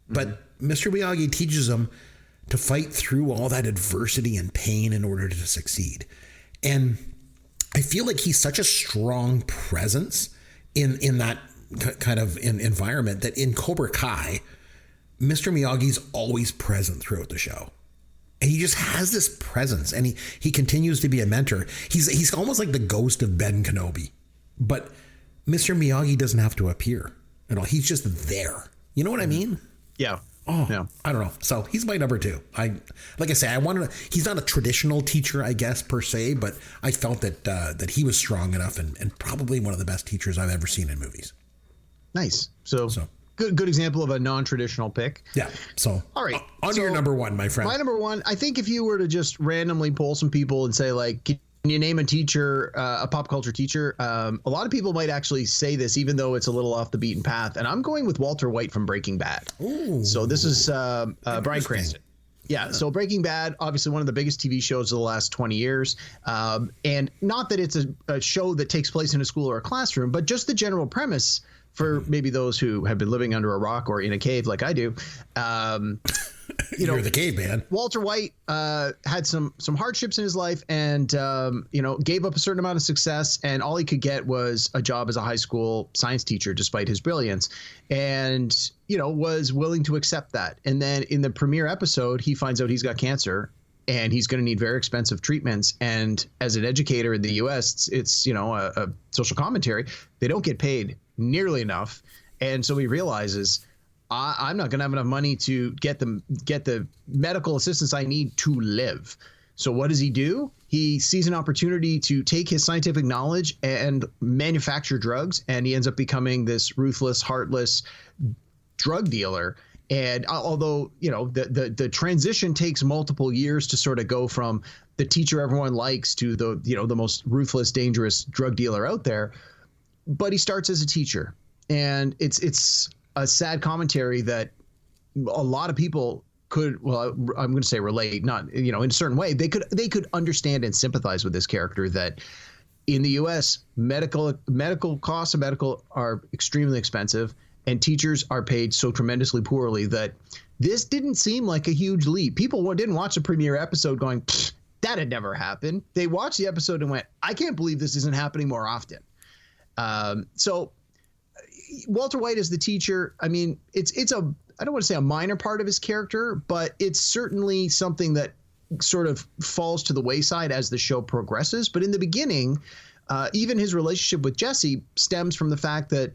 But Mr. Miyagi teaches him to fight through all that adversity and pain in order to succeed. And I feel like he's such a strong presence in that kind of environment that in Cobra Kai, Mr. Miyagi's always present throughout the show. And he just has this presence, and he continues to be a mentor. He's almost like the ghost of Ben Kenobi. But Mr. Miyagi doesn't have to appear at all. He's just there. You know what I mean?
Yeah.
Oh,
yeah.
I don't know. So he's my number two. He's not a traditional teacher, I guess, per se, but I felt that he was strong enough and probably one of the best teachers I've ever seen in movies.
Nice. So good example of a non-traditional pick.
Yeah. So
all right.
On to your number one, my friend.
My number one, I think if you were to just randomly poll some people and say, like, can you name a teacher, a pop culture teacher, a lot of people might actually say this, even though it's a little off the beaten path. And I'm going with Walter White from Breaking Bad.
Ooh,
so this is Bryan Cranston. Yeah, so Breaking Bad, obviously one of the biggest TV shows of the last 20 years. And not that it's a show that takes place in a school or a classroom, but just the general premise for maybe those who have been living under a rock or in a cave like I do.
You're the caveman.
Walter White had some hardships in his life and, gave up a certain amount of success. And all he could get was a job as a high school science teacher, despite his brilliance. And, was willing to accept that. And then in the premiere episode, he finds out he's got cancer and he's going to need very expensive treatments. And as an educator in the U.S., it's a social commentary. They don't get paid nearly enough. And so he realizes, I'm not going to have enough money to get the medical assistance I need to live. So what does he do? He sees an opportunity to take his scientific knowledge and manufacture drugs, and he ends up becoming this ruthless, heartless drug dealer. And although, the transition takes multiple years to sort of go from the teacher everyone likes to the most ruthless, dangerous drug dealer out there, but he starts as a teacher. And it's a sad commentary that a lot of people could, I'm going to say relate, not, in a certain way, they could understand and sympathize with this character, that in the U.S., medical costs of medical are extremely expensive, and teachers are paid so tremendously poorly that this didn't seem like a huge leap. People didn't watch the premiere episode going, that had never happened. They watched the episode and went, I can't believe this isn't happening more often. So Walter White as the teacher, I mean, it's I don't want to say a minor part of his character, but it's certainly something that sort of falls to the wayside as the show progresses. But in the beginning, even his relationship with Jesse stems from the fact that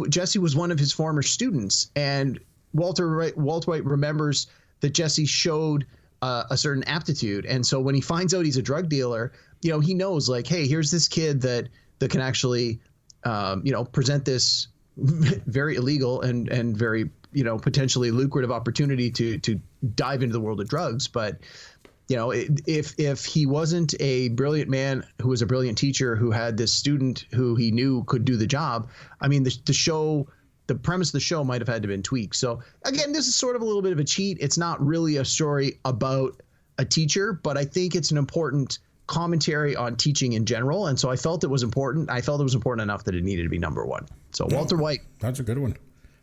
Jesse was one of his former students, and Walter White remembers that Jesse showed a certain aptitude. And so when he finds out he's a drug dealer, he knows, like, hey, here's this kid that can actually present this very illegal and very, potentially lucrative opportunity to dive into the world of drugs. But, if he wasn't a brilliant man who was a brilliant teacher who had this student who he knew could do the job, I mean, the premise of the show might have had to have been tweaked. So again, this is sort of a little bit of a cheat. It's not really a story about a teacher, but I think it's an important commentary on teaching in general, and so I felt it was important. I felt it was important enough that it needed to be number one. So Walter White.
That's a good one.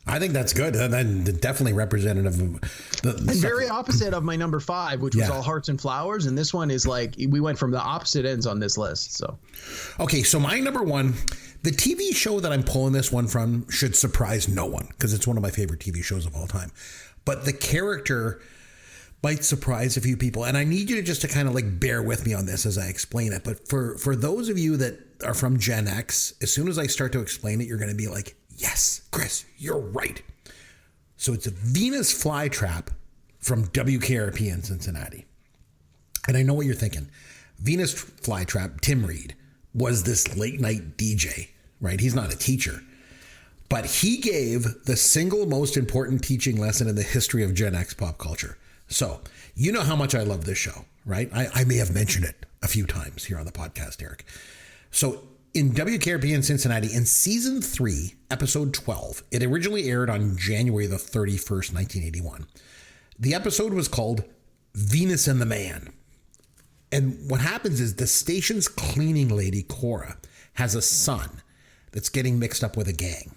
I think that's good. And definitely representative of the
and very opposite of my number 5, which was All Hearts and Flowers. And this one is like, we went from the opposite ends on this list. So,
okay. So my number 1, the TV show that I'm pulling this one from should surprise no one because it's one of my favorite TV shows of all time. But the character might surprise a few people. And I need you to kind of like bear with me on this as I explain it. But for those of you that are from Gen X, as soon as I start to explain it, you're going to be like, yes, Chris, you're right. So it's a Venus Flytrap from WKRP in Cincinnati. And I know what you're thinking. Venus Flytrap, Tim Reed, was this late night DJ, right? He's not a teacher. But he gave the single most important teaching lesson in the history of Gen X pop culture. So you know how much I love this show, right? I may have mentioned it a few times here on the podcast, Eric. So in WKRP in Cincinnati, in season 3, episode 12, it originally aired on January the 31st, 1981. The episode was called Venus and the Man. And what happens is the station's cleaning lady, Cora, has a son that's getting mixed up with a gang.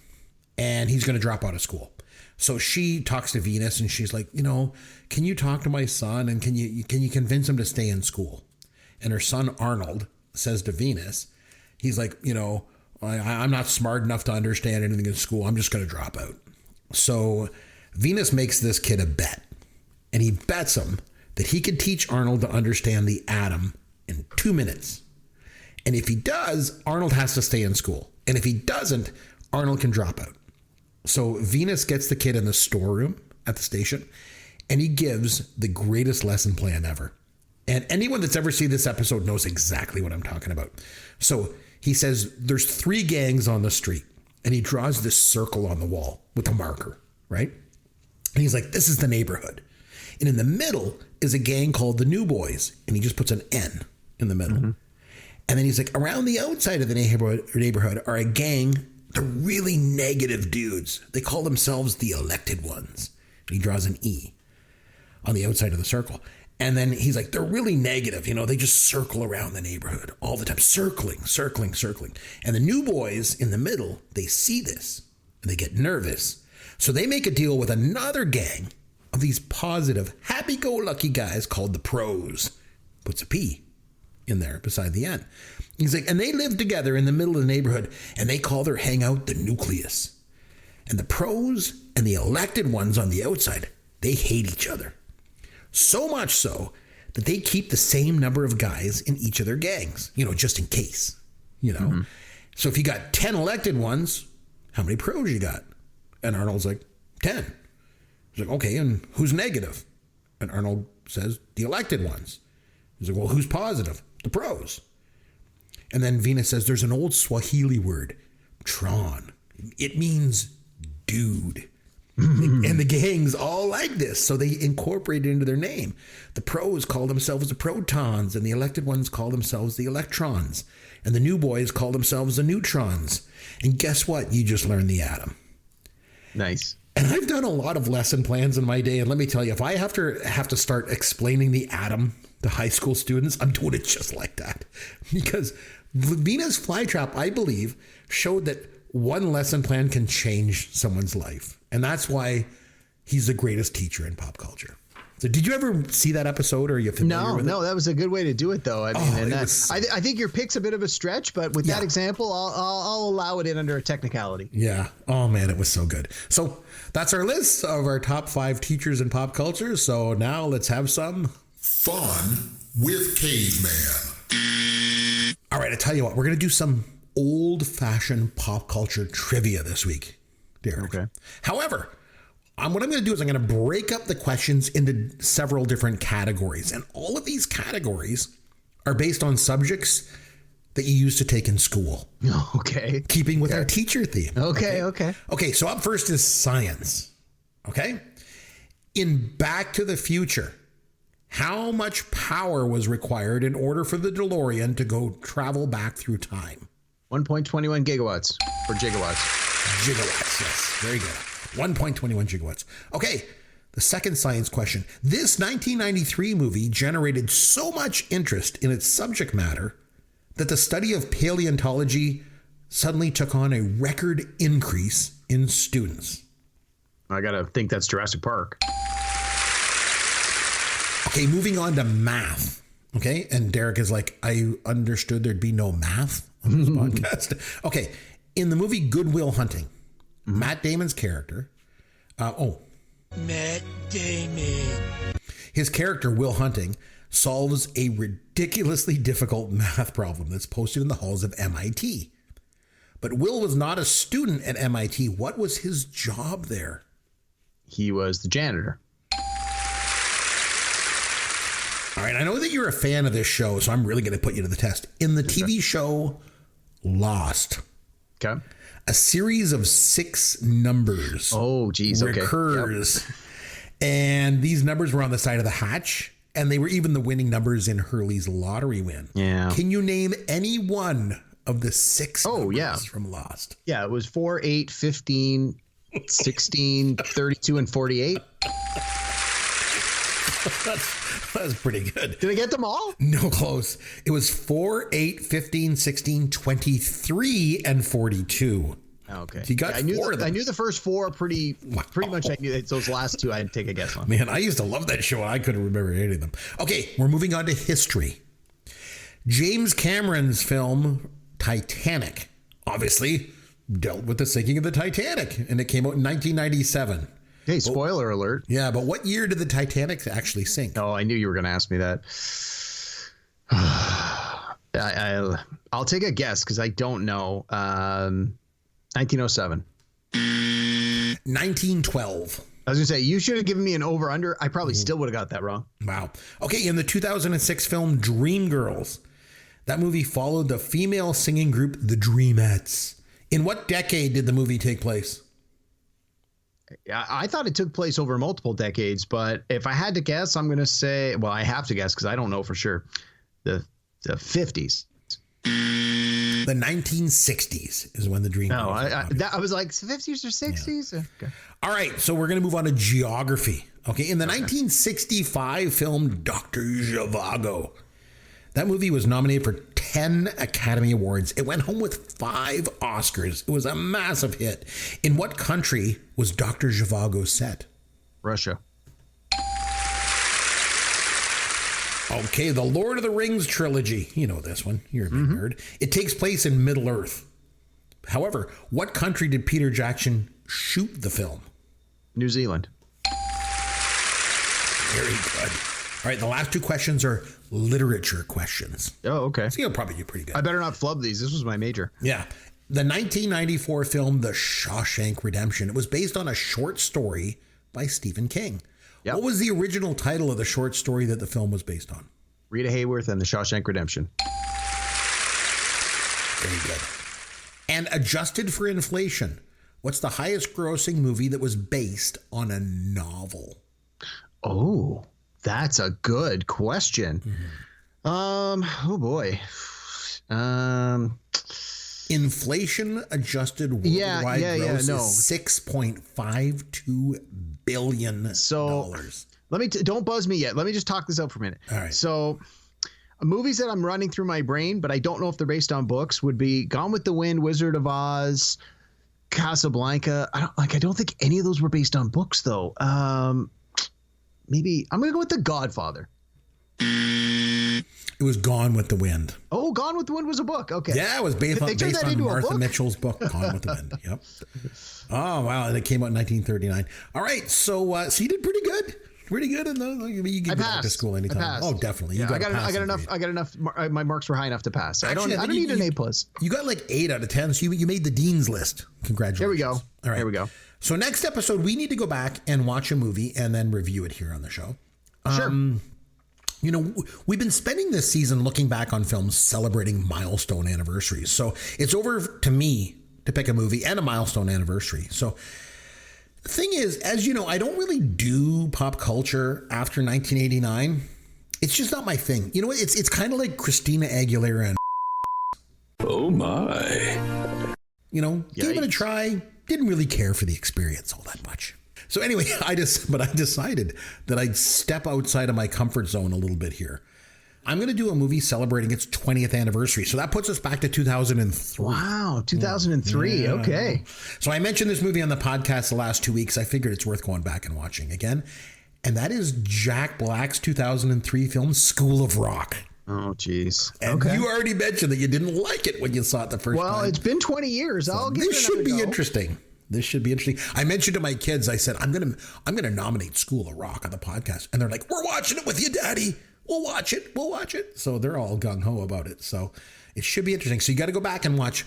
And he's going to drop out of school. So she talks to Venus and she's like, can you talk to my son and can you convince him to stay in school? And her son, Arnold, says to Venus, he's like, I'm not smart enough to understand anything in school. I'm just going to drop out. So Venus makes this kid a bet, and he bets him that he could teach Arnold to understand the atom in 2 minutes. And if he does, Arnold has to stay in school. And if he doesn't, Arnold can drop out. So Venus gets the kid in the storeroom at the station, and he gives the greatest lesson plan ever. And anyone that's ever seen this episode knows exactly what I'm talking about. So he says there's 3 gangs on the street, and he draws this circle on the wall with a marker, right? And he's like, this is the neighborhood. And in the middle is a gang called the New Boys, and he just puts an N in the middle. Mm-hmm. And then he's like, around the outside of the neighborhood are a gang, the really negative dudes. They call themselves the elected ones. And he draws an E on the outside of the circle. And then he's like, they're really negative. You know, they just circle around the neighborhood all the time, circling. And the new boys in the middle, they see this and they get nervous. So they make a deal with another gang of these positive, happy-go-lucky guys called the pros. Puts a P in there beside the N. He's like, and they live together in the middle of the neighborhood, and they call their hangout the nucleus. And the pros and the elected ones on the outside, they hate each other. So much so that they keep the same number of guys in each of their gangs, you know, just in case, you know. Mm-hmm. So if you got 10 elected ones, how many pros you got? And Arnold's like, 10. He's like, okay, and who's negative? And Arnold says, the elected ones. He's like, well, who's positive? The pros. And then Venus says, there's an old Swahili word, Tron. It means dude. And the gangs all like this, so they incorporate it into their name. The pros call themselves the protons, and the elected ones call themselves the electrons. And the new boys call themselves the neutrons. And guess what? You just learned the atom.
Nice.
And I've done a lot of lesson plans in my day, and let me tell you, if I have to start explaining the atom to high school students, I'm doing it just like that. Because Venus flytrap, I believe, showed that one lesson plan can change someone's life. And that's why he's the greatest teacher in pop culture. So did you ever see that episode, or are you familiar with it?
No, that was a good way to do it, though. I mean, I think your pick's a bit of a stretch, but with that example, I'll allow it in under a technicality.
Yeah. Oh, man, it was so good. So that's our list of our top 5 teachers in pop culture. So now let's have some
fun with Caveman.
All right, I tell you what, we're going to do some old-fashioned pop culture trivia this week, Derek. Okay. However, what I'm going to do is I'm going to break up the questions into several different categories. And all of these categories are based on subjects that you used to take in school.
Okay.
Keeping with our teacher theme.
Okay.
Okay, so up first is science. Okay? In Back to the Future, how much power was required in order for the DeLorean to go travel back through time?
1.21 gigawatts or gigawatts.
Gigawatts, yes. Very good. 1.21 gigawatts. Okay, the second science question. This 1993 movie generated so much interest in its subject matter that the study of paleontology suddenly took on a record increase in students.
I gotta think that's Jurassic Park.
Okay, moving on to math. Okay, and Derek is like, I understood there'd be no math on this podcast. Okay, in the movie Good Will Hunting, Matt Damon's character,
Matt Damon.
His character, Will Hunting, solves a ridiculously difficult math problem that's posted in the halls of MIT. But Will was not a student at MIT. What was his job there?
He was the janitor.
All right, I know that you're a fan of this show, so I'm really going to put you to the test. In the TV show Lost,
okay,
a series of 6 numbers recurs. Yep. And these numbers were on the side of the hatch, and they were even the winning numbers in Hurley's lottery win.
Yeah.
Can you name any one of the 6 numbers from Lost?
Yeah, it was 4, 8, 15, 16, 32, and 48.
That's pretty good.
Did I get them all?
No, close. It was 4, 8, 15, 16, 23, and 42.
Okay.
So you got 4 of them.
I knew the first 4 pretty much. I knew those last 2 I'd take a guess on.
Man, I used to love that show, and I couldn't remember any of them. Okay, we're moving on to history. James Cameron's film Titanic obviously dealt with the sinking of the Titanic, and it came out in 1997.
Hey, spoiler alert.
Yeah, but what year did the Titanic actually sink?
Oh, I knew you were going to ask me that. I'll take a guess because I don't know. 1907.
1912.
I was going to say, you should have given me an over-under. I probably still would have got that wrong.
Wow. Okay, in the 2006 film Dreamgirls, that movie followed the female singing group The Dreamettes. In what decade did the movie take place?
I thought it took place over multiple decades, but if I had to guess, I'm going to say, well, I have to guess because I don't know for sure. The 50s.
The 1960s is when the dream.
No,
cars were popular.
I was like 50s or 60s. Okay.
All right, so we're going to move on to geography. Okay, in the 1965 film Dr. Zhivago, that movie was nominated for 10 Academy Awards. It went home with 5 Oscars. It was a massive hit. In what country was Dr. Zhivago set?
Russia.
Okay, the Lord of the Rings trilogy. You know this one. You're a big nerd. It takes place in Middle-earth. However, what country did Peter Jackson shoot the film?
New Zealand.
Very good. All right, the last 2 questions are literature questions.
Oh, okay.
So you'll probably do pretty good.
I better not flub these. This was my major.
Yeah. The 1994 film The Shawshank Redemption. It was based on a short story by Stephen King.
Yep.
What was the original title of the short story that the film was based on?
Rita Hayworth and The Shawshank Redemption.
Very good. And adjusted for inflation, what's the highest grossing movie that was based on a novel?
Oh, that's a good question. Oh boy.
Inflation adjusted worldwide gross is $6.52 billion.
So let me don't buzz me yet. Let me just talk this out for a minute.
All right.
So movies that I'm running through my brain, but I don't know if they're based on books, would be Gone with the Wind, Wizard of Oz, Casablanca. I don't think any of those were based on books though. Maybe I'm gonna go with The Godfather.
It was Gone with the Wind.
Oh, Gone with the Wind was a book. Okay.
Yeah, it was based on Martha Mitchell's book, Gone with the Wind. Yep. Oh, wow. And it came out in 1939. All right. So you did pretty good. Pretty good. You can go back to school anytime. Oh, definitely.
Yeah, I got enough. My marks were high enough to pass. Actually, I don't need an A+.
You got like 8 out of 10. So you made the dean's list. Congratulations.
There we go.
All right.
There we go.
So next episode, we need to go back and watch a movie and then review it here on the show.
Sure.
You know, we've been spending this season looking back on films celebrating milestone anniversaries. So it's over to me to pick a movie and a milestone anniversary. So the thing is, as you know, I don't really do pop culture after 1989. It's just not my thing. You know, it's kind of like Christina Aguilera and
Oh my.
You know, gave it a try. Didn't really care for the experience all that much. So anyway, I decided that I'd step outside of my comfort zone a little bit here. I'm going to do a movie celebrating its 20th anniversary. So that puts us back to 2003.
Wow, 2003. Yeah. Okay.
So I mentioned this movie on the podcast the last 2 weeks. I figured it's worth going back and watching again. And that is Jack Black's 2003 film, School of Rock.
Oh, geez.
And you already mentioned that you didn't like it when you saw it the first time.
Well, it's been 20 years.
So this should be interesting. This should be interesting. I mentioned to my kids, I said, I'm gonna nominate School of Rock on the podcast. And they're like, we're watching it with you, Daddy. We'll watch it. We'll watch it. So they're all gung-ho about it. So it should be interesting. So you got to go back and watch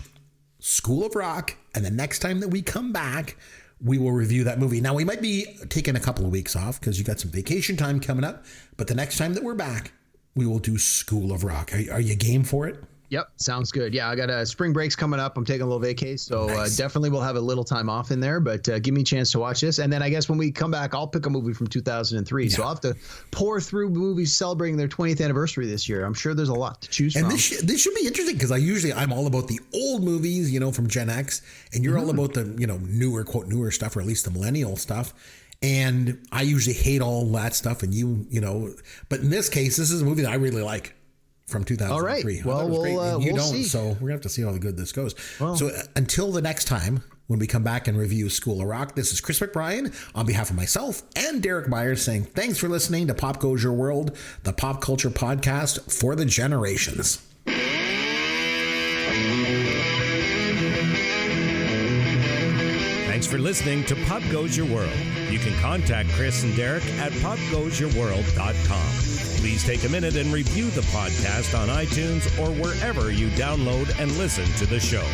School of Rock. And the next time that we come back, we will review that movie. Now, we might be taking a couple of weeks off because you got some vacation time coming up. But the next time that we're back, we will do School of Rock. Are you game for it?
Yep. Sounds good. Yeah. I got spring breaks coming up. I'm taking a little vacay. So nice. Definitely we'll have a little time off in there, but give me a chance to watch this. And then I guess when we come back, I'll pick a movie from 2003. Yeah. So I'll have to pour through movies celebrating their 20th anniversary this year. I'm sure there's a lot to choose from.
And this should be interesting because I'm all about the old movies, you know, from Gen X, and you're all about the, you know, newer, quote, newer stuff, or at least the millennial stuff. And I usually hate all that stuff. And you know, but in this case, this is a movie that I really like. From 2003.
All right. Well, we'll see.
So we're going to have to see how good this goes. Well, so until the next time, when we come back and review School of Rock, this is Chris McBrien on behalf of myself and Derek Myers saying thanks for listening to Pop Goes Your World, the pop culture podcast for the generations.
Thanks for listening to Pop Goes Your World. You can contact Chris and Derek at popgoesyourworld.com. Please take a minute and review the podcast on iTunes or wherever you download and listen to the show.